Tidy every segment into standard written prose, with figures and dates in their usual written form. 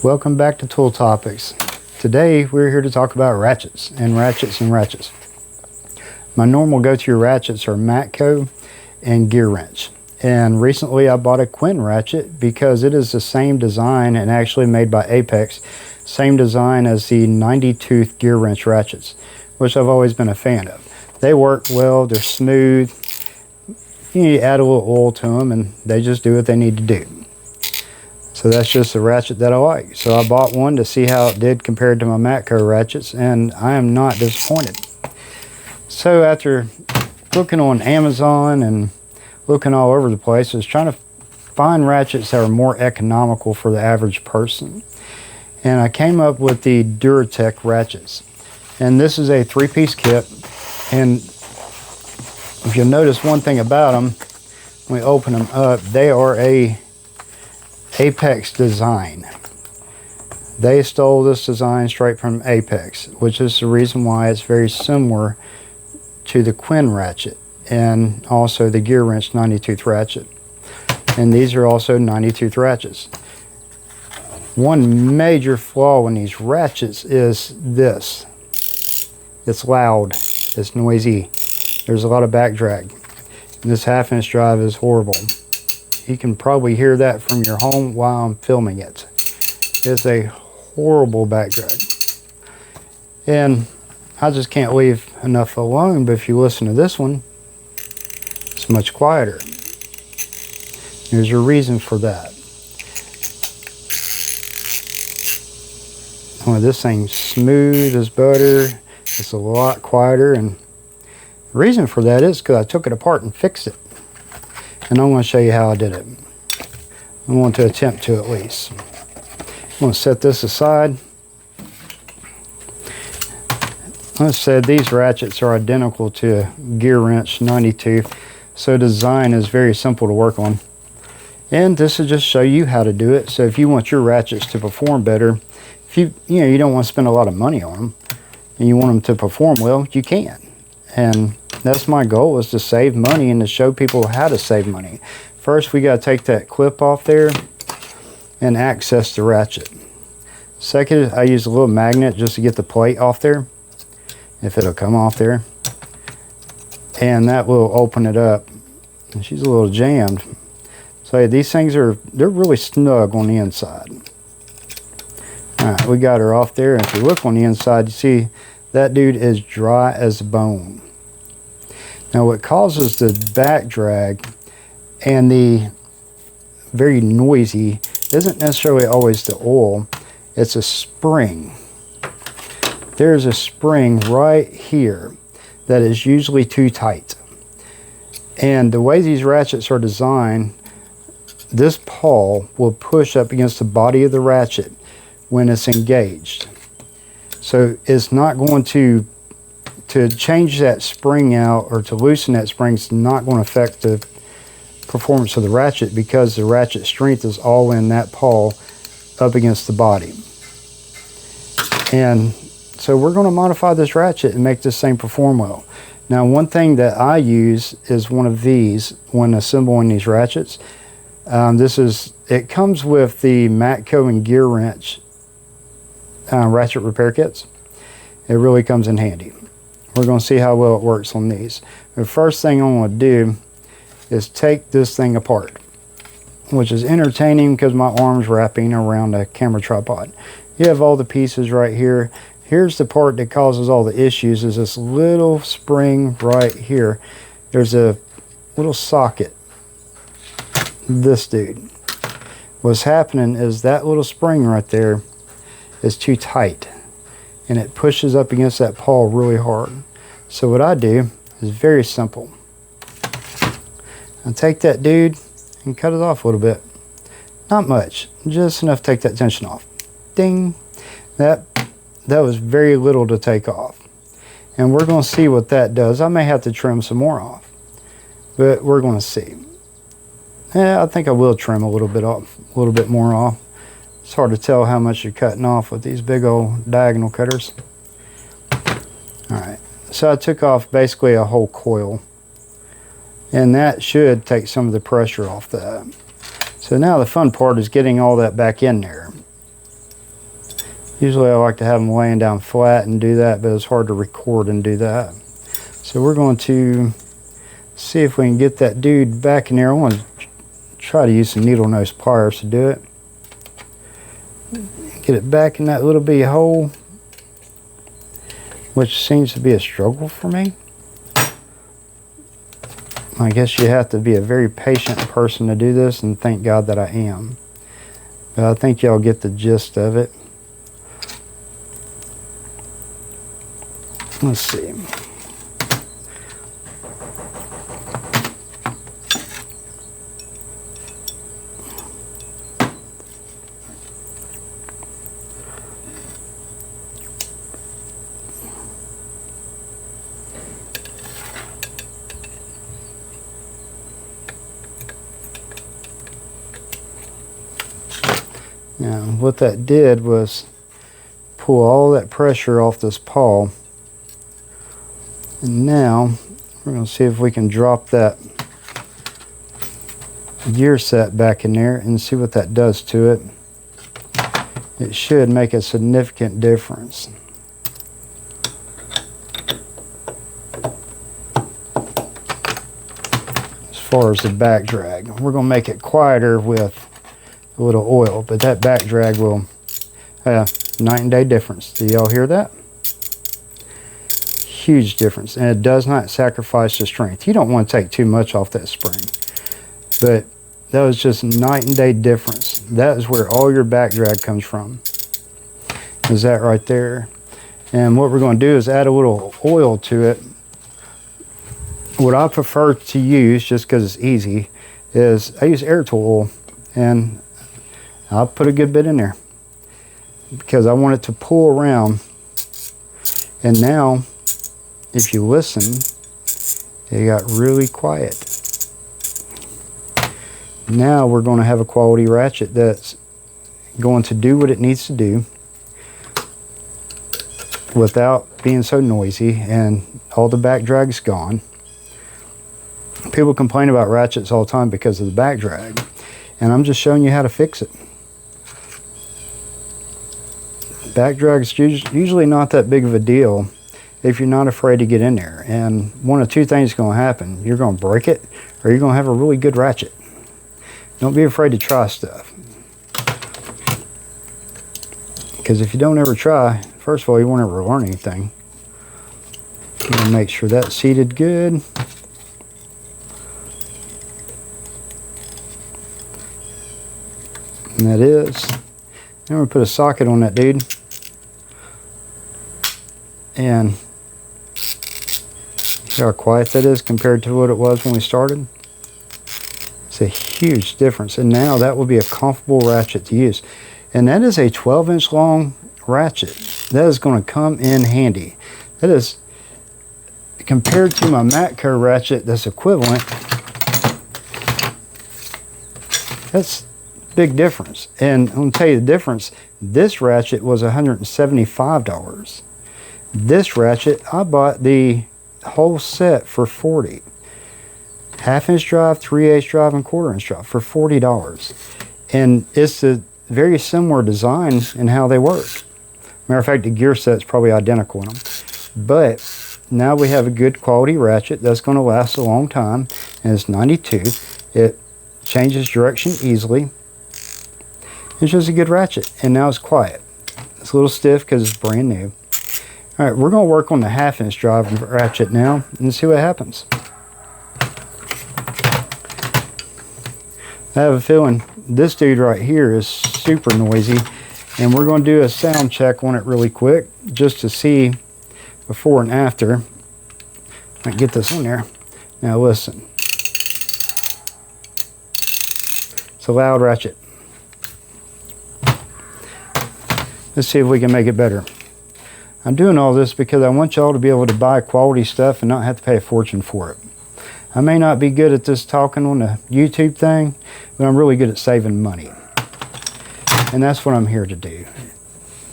Welcome back to Tooltopix. Today we're here to talk about ratchets and ratchets and ratchets. My normal go-to ratchets are Matco and gear wrench. And recently I bought a Quinn ratchet because it is the same design and actually made by Apex. Same design as the 90-tooth gear wrench ratchets, which I've always been a fan of. They work well, they're smooth. You need to add a little oil to them and they just do what they need to do. So that's just a ratchet that I like. So I bought one to see how it did compared to my Matco ratchets, and I am not disappointed. So after looking on Amazon and looking all over the place, I was trying to find ratchets that are more economical for the average person. And I came up with the Duratech Ratchets. And this is a 3-piece kit. And if you'll notice one thing about them, when we open them up, they are a Apex design. They stole this design straight from Apex, which is the reason why it's very similar to the Quinn ratchet and also the gear wrench 90-tooth ratchet. And these are also 90-tooth ratchets. One major flaw in these ratchets is this. It's loud, it's noisy, there's a lot of back drag. And this 1/2-inch drive is horrible. You can probably hear that from your home while I'm filming it. It's a horrible back drag. And I just can't leave enough alone, but if you listen to this one, it's much quieter. There's a reason for that. Oh, this thing's smooth as butter. It's a lot quieter, and the reason for that is because I took it apart and fixed it. And I'm going to show you how I did it. I want to attempt to at least. I'm going to set this aside. Like I said, these ratchets are identical to gear wrench 90-tooth, so design is very simple to work on. And this will just show you how to do it. So if you want your ratchets to perform better, if you don't want to spend a lot of money on them, and you want them to perform well, you can. And that's my goal, is to save money and to show people how to save money. First, we got to take that clip off there and access the ratchet. Second, I use a little magnet just to get the plate off there, if it'll come off there. And that will open it up. And she's a little jammed. So yeah, these things they're really snug on the inside. Alright, we got her off there. And if you look on the inside, you see that dude is dry as a bone. Now what causes the back drag and the very noisy isn't necessarily always the oil, it's a spring. There's a spring right here that is usually too tight. And the way these ratchets are designed, this pawl will push up against the body of the ratchet when it's engaged. So it's not going to change that spring out, or to loosen that spring, is not going to affect the performance of the ratchet, because the ratchet strength is all in that pawl up against the body. And so we're going to modify this ratchet and make this thing perform well. Now, one thing that I use is one of these when assembling these ratchets. It comes with the Matco and gear wrench ratchet repair kits. It really comes in handy. We're going to see how well it works on these. The first thing I'm going to do is take this thing apart, which is entertaining because my arm's wrapping around a camera tripod. You have all the pieces right here. Here's the part that causes all the issues, is this little spring right here. There's a little socket. This dude. What's happening is that little spring right there is too tight, and it pushes up against that pawl really hard. So what I do is very simple. I take that dude and cut it off a little bit. Not much, just enough to take that tension off. Ding. That was very little to take off. And we're going to see what that does. I may have to trim some more off, but we're going to see. Yeah, I think I will trim a little bit more off. It's hard to tell how much you're cutting off with these big old diagonal cutters. Alright, so I took off basically a whole coil, and that should take some of the pressure off that. So now the fun part is getting all that back in there. Usually I like to have them laying down flat and do that, but it's hard to record and do that. So we're going to see if we can get that dude back in there. I want to try to use some needle nose pliers to do it. Get it back in that little bitty hole, which seems to be a struggle for me. I guess you have to be a very patient person to do this, and thank God that I am. But I think y'all get the gist of it. Let's see. Now, what that did was pull all that pressure off this pawl. And now, we're going to see if we can drop that gear set back in there and see what that does to it. It should make a significant difference. As far as the back drag, we're going to make it quieter with a little oil, but that back drag will night and day difference. Do y'all hear that? Huge difference, and it does not sacrifice the strength. You don't want to take too much off that spring, but that was just night and day difference. That is where all your back drag comes from, is that right there. And what we're going to do is add a little oil to it. What I prefer to use, just because it's easy, is I use air tool oil, and I'll put a good bit in there because I want it to pull around. And now, if you listen, it got really quiet. Now we're going to have a quality ratchet that's going to do what it needs to do without being so noisy, and all the back drag's gone. People complain about ratchets all the time because of the back drag, and I'm just showing you how to fix it. Back drag's usually not that big of a deal if you're not afraid to get in there. And one of two things is going to happen. You're going to break it, or you're going to have a really good ratchet. Don't be afraid to try stuff. Because if you don't ever try, first of all, you won't ever learn anything. I'm going to make sure that's seated good. And that is. Now we're going to put a socket on that dude. And see how quiet that is compared to what it was when we started? It's a huge difference. And now that will be a comfortable ratchet to use. And that is a 12-inch long ratchet. That is going to come in handy. That is, compared to my Matco ratchet that's equivalent, that's a big difference. And I'm going to tell you the difference. This ratchet was $175. This ratchet, I bought the whole set for $40. Half-inch drive, 3/8 drive, and 1/4-inch drive for $40. And it's a very similar design in how they work. Matter of fact, the gear set's probably identical in them. But now we have a good quality ratchet that's going to last a long time, and it's 92. It changes direction easily. It's just a good ratchet, and now it's quiet. It's a little stiff because it's brand new. All right, we're going to work on the 1/2-inch drive ratchet now and see what happens. I have a feeling this dude right here is super noisy, and we're going to do a sound check on it really quick just to see before and after. I can get this on there. Now listen. It's a loud ratchet. Let's see if we can make it better. I'm doing all this because I want y'all to be able to buy quality stuff and not have to pay a fortune for it. I may not be good at this talking on the YouTube thing, but I'm really good at saving money. And that's what I'm here to do.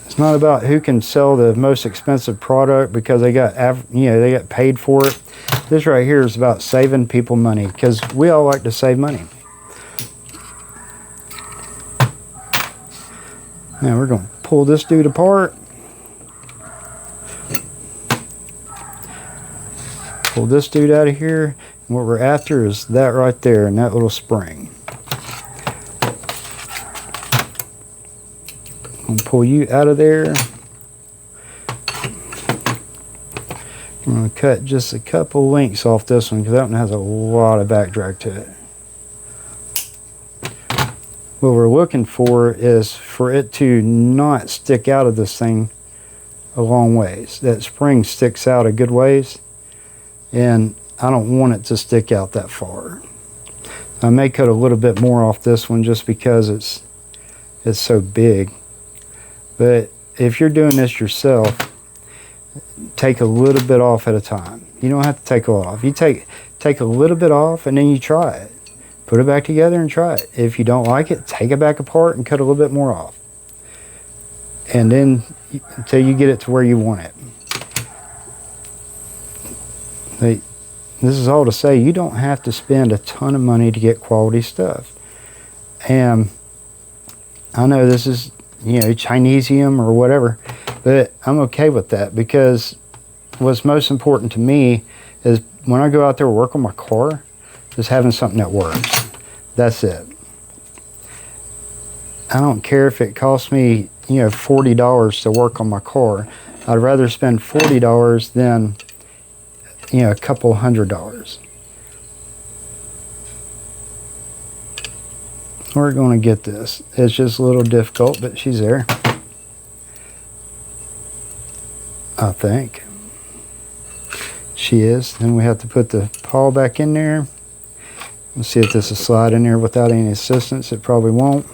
It's not about who can sell the most expensive product because they got, they got paid for it. This right here is about saving people money because we all like to save money. Now we're going to pull this dude apart. Pull this dude out of here. And what we're after is that right there and that little spring. I'm going to pull you out of there. I'm going to cut just a couple links off this one because that one has a lot of back drag to it. What we're looking for is for it to not stick out of this thing a long ways. That spring sticks out a good ways, and I don't want it to stick out that far. I may cut a little bit more off this one just because it's so big. But if you're doing this yourself, take a little bit off at a time. You don't have to take it off. You take a little bit off and then you try it. Put it back together and try it. If you don't like it, take it back apart and cut a little bit more off. And then until you get it to where you want it. This is all to say you don't have to spend a ton of money to get quality stuff. And I know this is, you know, Chinesium or whatever, but I'm okay with that because what's most important to me is when I go out there and work on my car, is having something that works. That's it. I don't care if it costs me, you know, $40 to work on my car. I'd rather spend $40 than, you know, a couple $100. We're going to get this. It's just a little difficult, but she's there. I think. She is. Then we have to put the pawl back in there. Let's see if this will slide in there without any assistance. It probably won't.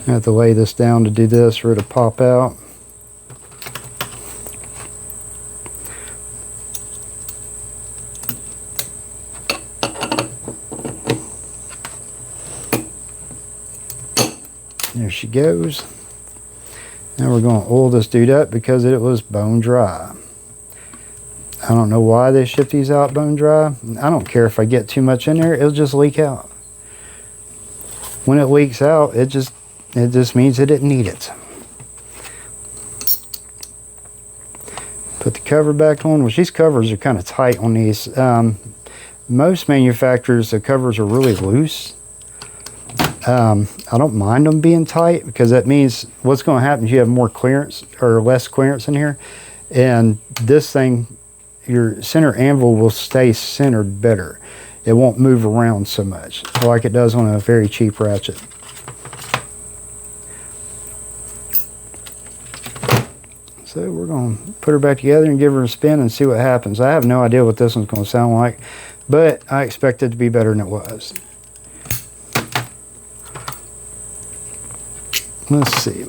I have to lay this down to do this for it to pop out. There she goes. Now we're going to oil this dude up because it was bone dry. I don't know why they ship these out bone dry. I don't care if I get too much in there, it'll just leak out. When it leaks out, it just means it didn't need it. Put the cover back on, which these covers are kind of tight on these. Most manufacturers, the covers are really loose. I don't mind them being tight because that means what's going to happen is you have more clearance or less clearance in here, and this thing, your center anvil will stay centered better. It won't move around so much like it does on a very cheap ratchet. So we're going to put her back together and give her a spin and see what happens. I have no idea what this one's going to sound like, but I expect it to be better than it was. Let's see.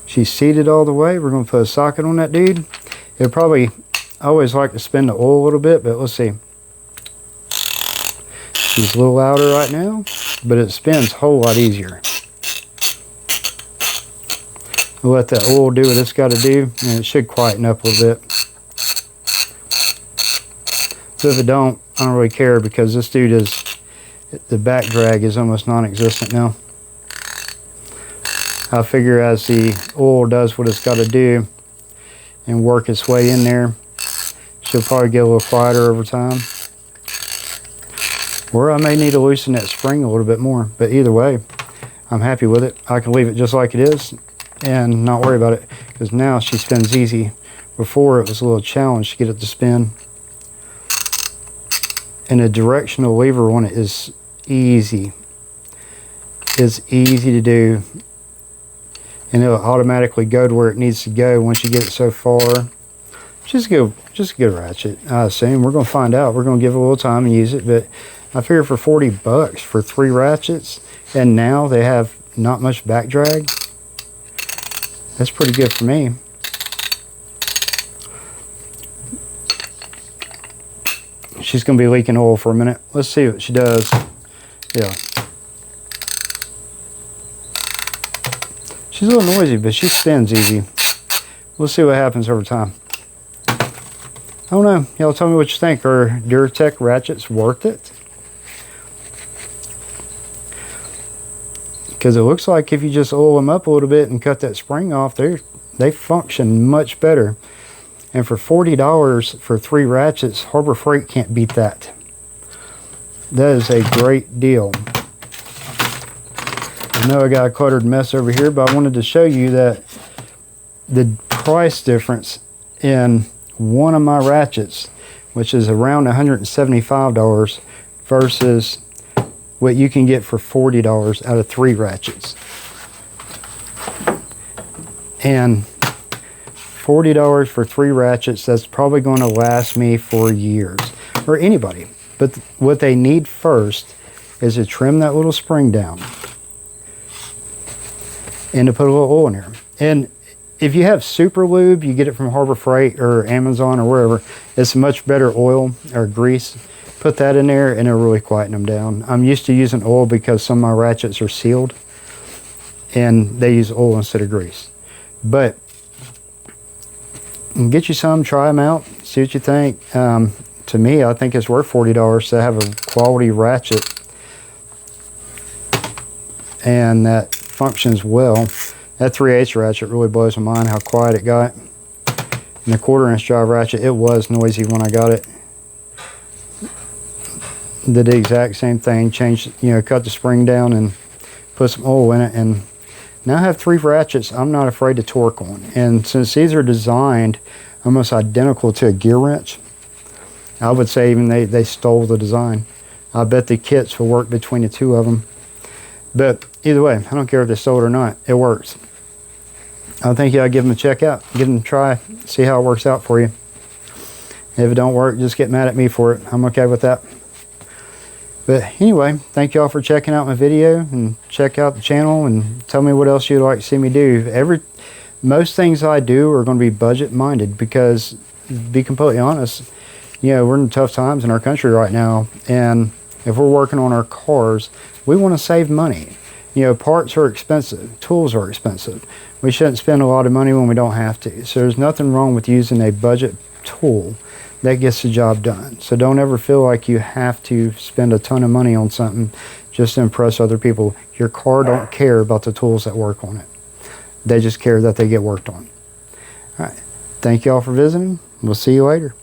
She's seated all the way. We're going to put a socket on that dude. It'll probably, I always like to spin the oil a little bit, but let's see. She's a little louder right now, but it spins a whole lot easier. We'll let that oil do what it's got to do, and it should quieten up a little bit. So if it don't, I don't really care because this dude is, the back drag is almost non-existent now. I figure as the oil does what it's got to do and work its way in there, she'll probably get a little quieter over time. Or I may need to loosen that spring a little bit more, but either way, I'm happy with it. I can leave it just like it is and not worry about it because now she spins easy. Before it was a little challenge to get it to spin. And the directional lever on it is easy. It's easy to do. And it'll automatically go to where it needs to go once you get it so far. Just a good ratchet, I assume. We're going to find out. We're going to give it a little time and use it. But I figure for 40 bucks for 3 ratchets, and now they have not much back drag, that's pretty good for me. She's going to be leaking oil for a minute. Let's see what she does. Yeah. She's a little noisy, but she spins easy. We'll see what happens over time. I don't know. Y'all tell me what you think. Are Duratech ratchets worth it? because it looks like if you just oil them up a little bit and cut that spring off, they function much better. And for $40 for 3 ratchets, Harbor Freight can't beat that. That is a great deal. I know I got a cluttered mess over here, but I wanted to show you that the price difference in one of my ratchets, which is around $175, versus what you can get for $40 out of 3 ratchets. And $40 for 3 ratchets, that's probably going to last me for years, or anybody. But what they need first is to trim that little spring down and to put a little oil in there. And if you have super lube, you get it from Harbor Freight or Amazon or wherever, it's much better oil or grease. Put that in there and it'll really quieten them down. I'm used to using oil because some of my ratchets are sealed and they use oil instead of grease. But get you some, try them out, see what you think. To me, I think it's worth $40 to have a quality ratchet and that functions well. That 3/8 ratchet really blows my mind how quiet it got. And the 1/4" drive ratchet, it was noisy when I got it. Did the exact same thing, changed, cut the spring down and put some oil in it, and now I have 3 ratchets I'm not afraid to torque on. And since these are designed almost identical to a gear wrench, I would say even they stole the design. I bet the kits will work between the 2 of them. But either way, I don't care if they stole it or not, it works. I think you ought to give them a check out, give them a try, see how it works out for you. If it don't work, just get mad at me for it. I'm okay with that. But anyway, thank y'all for checking out my video, and check out the channel and tell me what else you'd like to see me do. Most things I do are going to be budget minded, because to be completely honest, we're in tough times in our country right now, and if we're working on our cars, we want to save money. Parts are expensive, tools are expensive. We shouldn't spend a lot of money when we don't have to. So there's nothing wrong with using a budget tool that gets the job done. So don't ever feel like you have to spend a ton of money on something just to impress other people. Your car don't care about the tools that work on it. They just care that they get worked on. All right. Thank y'all for visiting. We'll see you later.